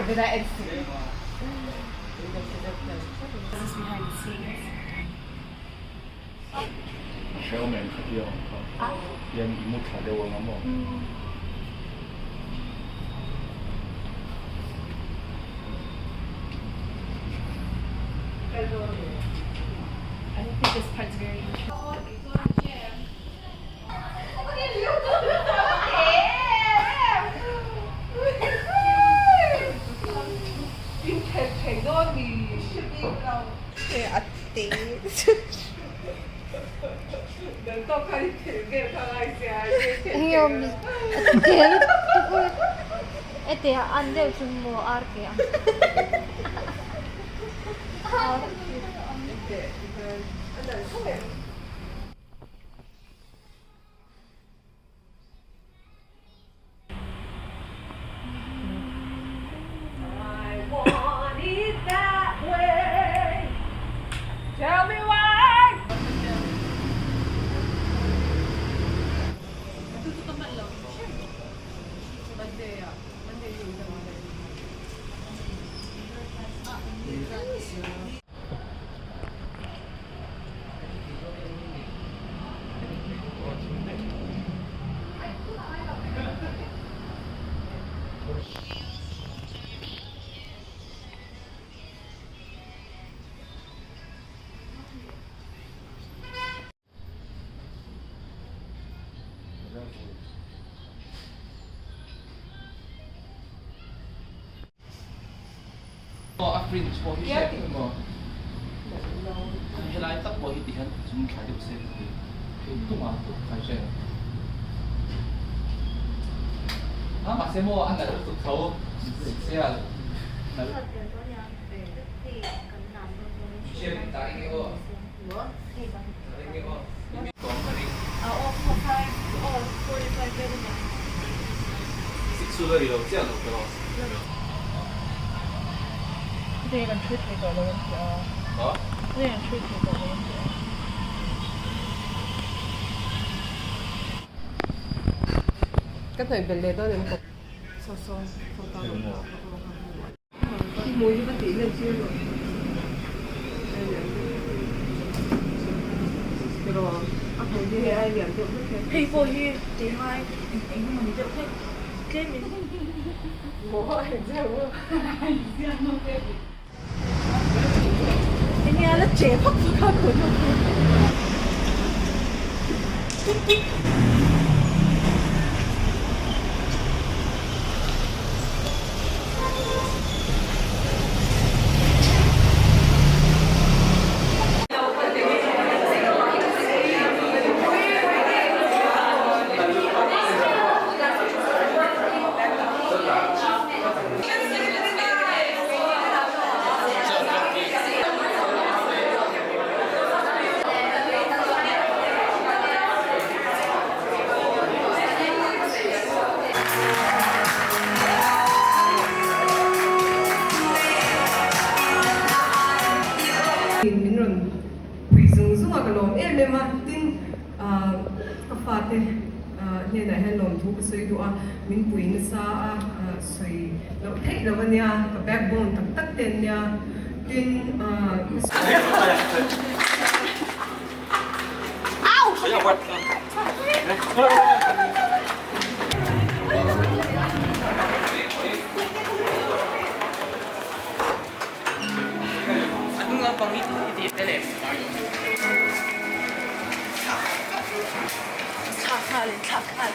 did I edit it? This is behind the scenes. 처음엔 드디어 얘는 이모 잘되고 뭐. I think this part's very interesting. Ande semua arke. I want it that way. Tell me why. Afrin sportที่เช็คมั้งเฮลัยตักบอลที่เห็นสมมติขายที่เซ็นคือตุ้มมาตุ้มขายเช็คมาเซโมอันไหนตัวเขาเสียเชื่อตาอีกแล้ว식수들이요, 찌안 넣고요. 근데 이건 트위터에 넣어놓을게요. 어? 그냥 트위터에 넣어놓을게요. cái thời bình lệ đó là một so mùi bác sĩ lên chưa rồi rồi áp dụng như ai làm được Pay for you. Để hai anh không mình được hết. Cái mình bố hình sao anh nghe nó trẻ phát ra của nó. mình rồi quỷ dùng dùng cái lồng em lên mà tin cái phát thế như này hay lồng thu cái suy đũa mình quỷ nó sa suy nó thấy là vấn đề cái backbone tắc tắc tên nha tin 착할.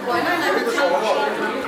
Why not?